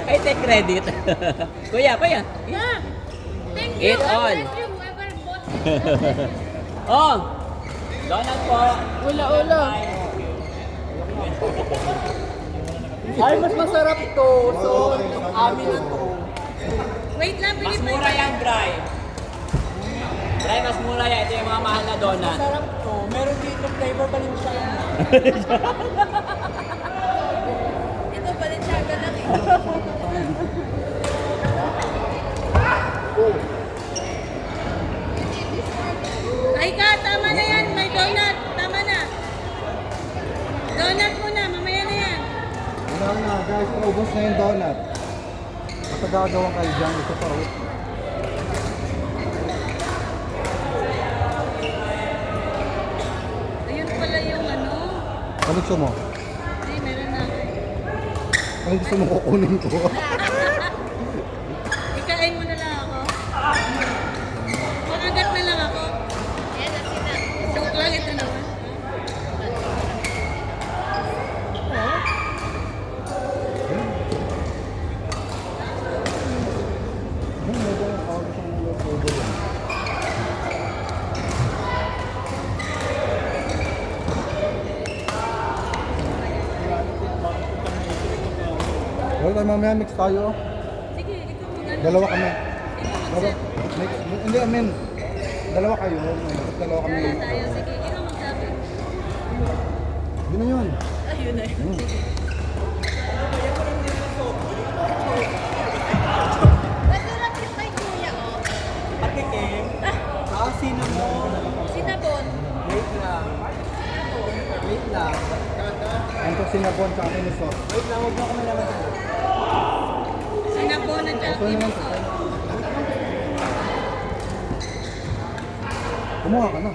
I take credit. Kuya, kuya. Yeah. Thank you. Eat all. Thank you, whoever bought it. Oh! Donut po. Ula-ula. Ay, mas masarap to. So, amin na to. Wait lang, Mas Pilipay. mura yan, Bray. Bray, mas mura yan. Ito yung mga mahal na donut. Masarap to. Meron dito flavor pa rin siya. Ito, Balenciaga lang eh. Ay ka, tama na yan. May donut. Tama na. Donut muna, mamaya na yan. Wala na, guys, naubos na yung donut. Matagagawa kayo dyan, ito pa rin. Ayun pala yung ano. Ano gusto mo? Ay, meron na ako. Ano gusto mo kukunin ko? Ikain mo na lang ako. Makagat na lang ako. Yan, that's enough. Joke lang ito naman. Well, mamaya mix tayo. Sige, ikaw mag-ano. Dalawa kami. Ikaw mag-set. Mix, hindi, amin. Dalawa kayo. Dalawa kami. Dala tayo. Sige, ikaw magsabi. Yun na yun. Ayun na yun. Sige. Masarap yung kay Kuya, oh. Patikim. Cinnamon. Sinabon. Wait lang. Wait lang. Ang to sinabon sa akin ito. Wait lang, huwag mo ako malaman. Sinabon at Ito naman Chalkins, to. oh. Kumuha ka na.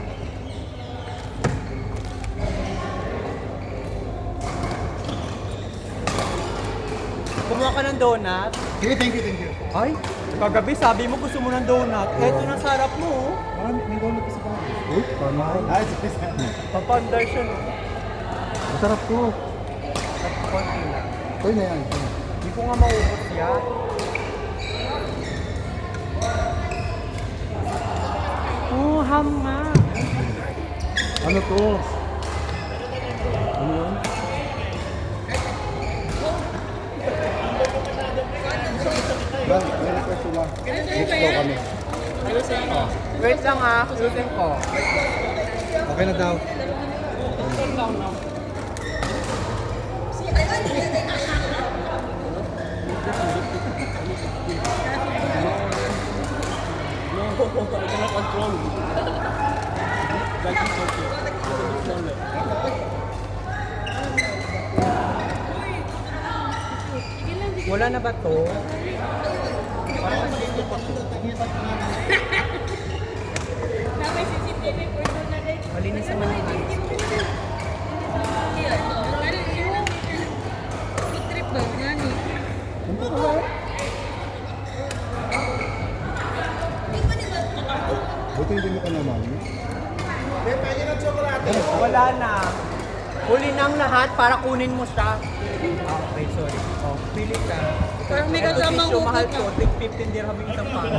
Kumuha ka ng donut. Sige, thank you, thank you. Ay, kagabi sabi mo gusto mo ng donut. Eto na sarap mo. Marami, may donut kasi pa. Uy, tama. Ay, sige. Papandar siya. No? Masarap to. Konti lang. Ito na yan. ito na. Hindi ko nga maubos yan. Oh, ham nga. Ano to? Ano yun? Yan, may request sila. Mix daw kami. Wait lang ah, susutin ko. Okay na daw. Wala na ba to? Napay CCTV for doon na rin. Malinis naman yung hands. Iya, ito. Ano yun? Food trip ba? Yan eh. Buti hindi mo ka naman. Wala na. Huli na ang lahat para kunin mo siya. Okay, sorry. Oh, pili ka. Parang may Ito kasamang tissue, hugot mahal na. to. Tig 15 dirham yung isang pan.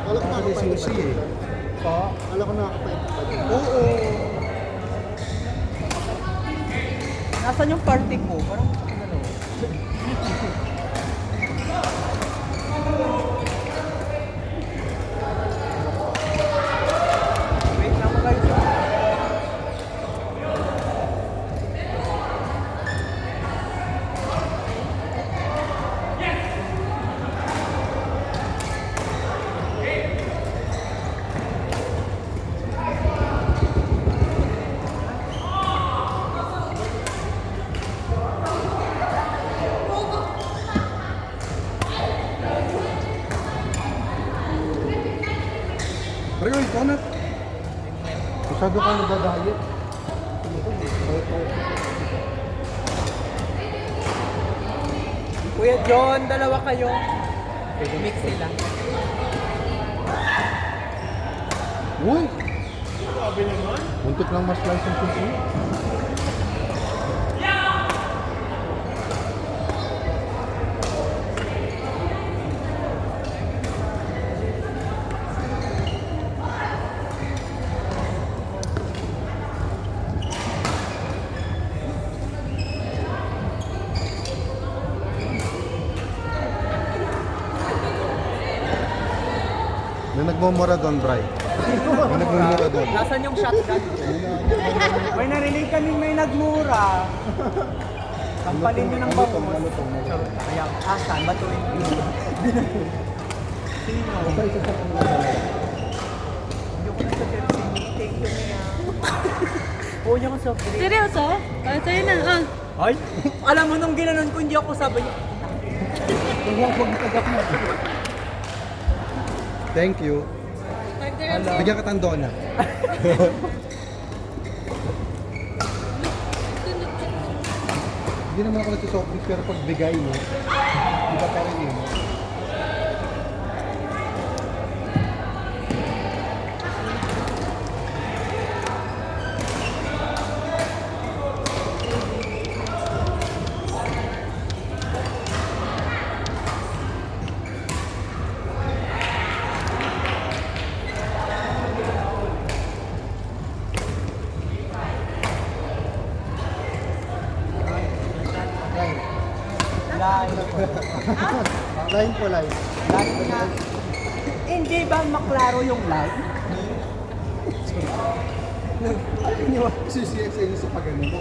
Alam ko na sushi eh. Po? Alam ko na Oo. Nasaan yung party ko? Parang ano? Wait lang guys. Pero yung donut. Masyado ka nagdadayet. Kuya John, dalawa kayo. Mix sila. Uy! Muntik lang mas slice yung sushi. nagmumura doon, Bray? May nagmumura doon. Nasaan yung shotgun? May narinig kaming may nagmura. Sampalin nyo ng bangus. Charot na. Kaya, asan? Batuin ko. Sino? Basta isa sa kanila dalawa. Hindi ko na sa Pepsi. Thank you, Mia. Oo, yung soft drink. Seryoso? Oh, sa'yo na. Oh. Ay, alam mo nung ginanon ko, hindi ako sabay. Huwag itagap mo. Thank you. Partner, Bigyan ka ng donut. Hindi naman ako nagsusoft drinks pero pag bigay mo, iba pa rin yun. Line po line. Live na. Hindi ba maklaro yung live? Sisiyak sa inyo sa pagano mo.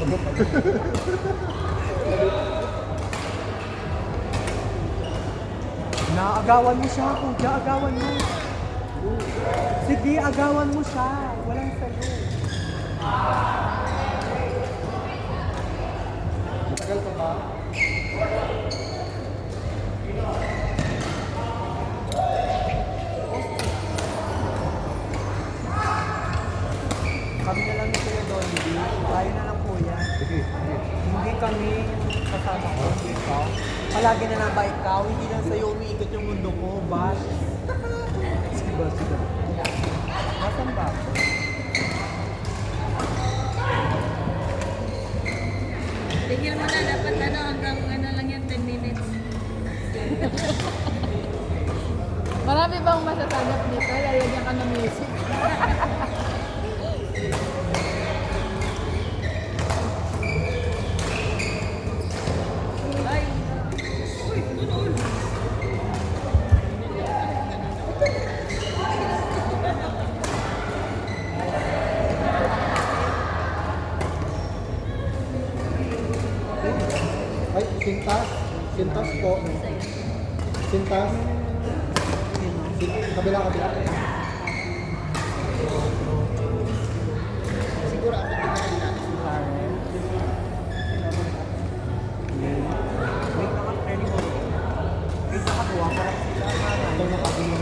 Naagawan mo siya, kuya. Agawan mo. Sige, agawan mo siya. Walang salo. Matagal pa ba? Kami na lang ni Kuya Dolly. Tayo na lang, kuya. Sige, sige. Hindi kami kasama ko. Hindi ikaw. Palagi na lang ba ikaw? Hindi lang sa'yo umiikot yung mundo ko. Bash. Sige ba, sige. Nasaan ba? tigil mo na. Dapat ano, hanggang ano lang yan, 10 minutes. Marami bang masasagot nito? Lalagyan ka ng music. Ay. Ay, sintas. Sintas po. Sintas. Kabila, kabila. Siguro ako din kanina. Wait na ka, Freddy mo. Wait na ka, tuwa ka lang sila. Ito na kabila.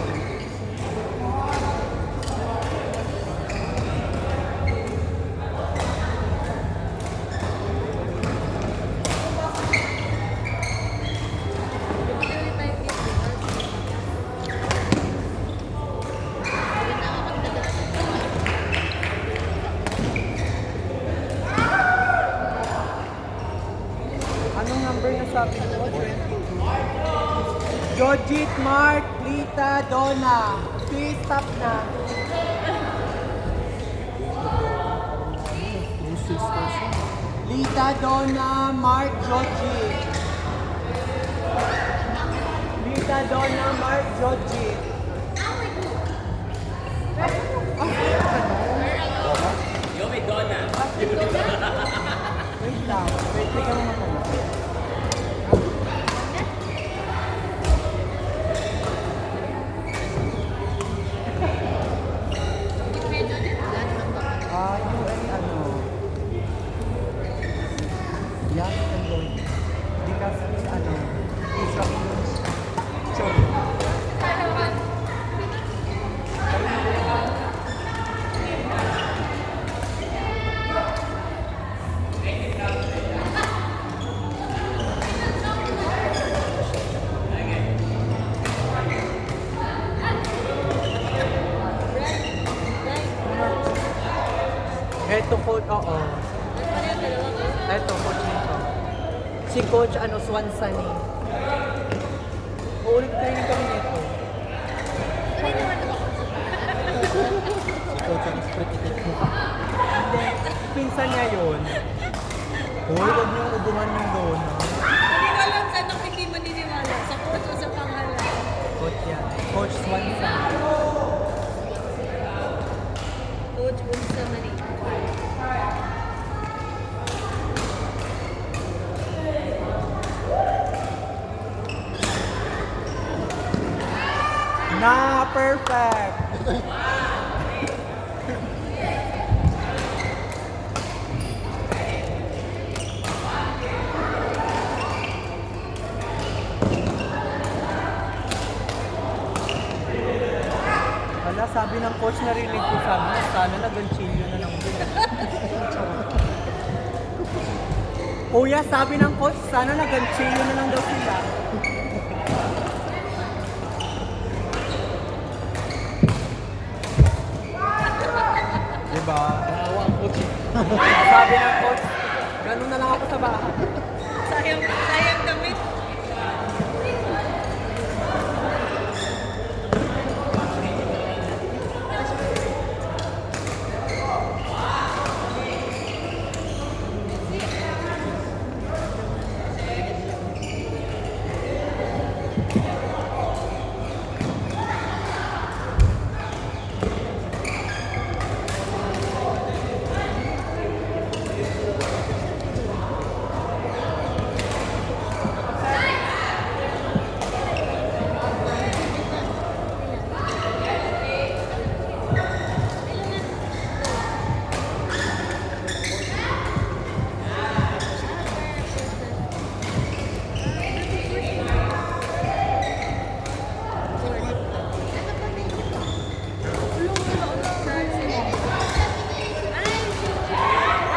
Pili tayo dito. Anong number na sabi mo? 22. Jojit, Mark, Lita, Donna. Please stop na. Lita, Donna, Mark, Jojit. Lita, Donna, Mark, Jojit. Yung may dona. Wait lang. Wait, tignan mo muna. Yung ay ano. Yan, ano. Di kasi ano. Isang sorry. Eto coach, oo. Eto coach nito. Si coach ano, Swansani. Uulit training kami nito. Si Coach ang sprikitit mo. Hindi, pinsan niya yun. Uy, huwag niyong ubuhan yung doon. Hindi ko alam saan ako hindi maniniwala. Sa coach o sa pangalan. Coach yan. Coach Swansani. Na perfect. Wala, sabi ng coach, narinig ko, sabi niya, sana nag-ganchilyo na lang din. Kuya, sabi ng coach, sana nag-ganchilyo na lang daw sila. Diba? Sabi ng coach, ganun na lang ako sa bahay. Sayang damit.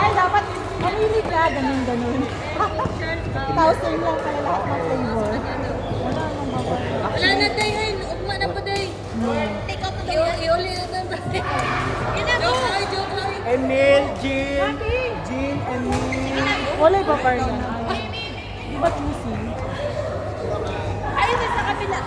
Ay, dapat mamili ka. Ganun. 1,000 lang kaya lahat ng flavor. Wala nang babae. Wala na tayo yun. Ugma na pa tayo. Take out na tayo. Iuli na tayo. Joke lang. Emil, Jean, Emil. Wala ba pa rin? Ba't missing? Ayun na sa kabila.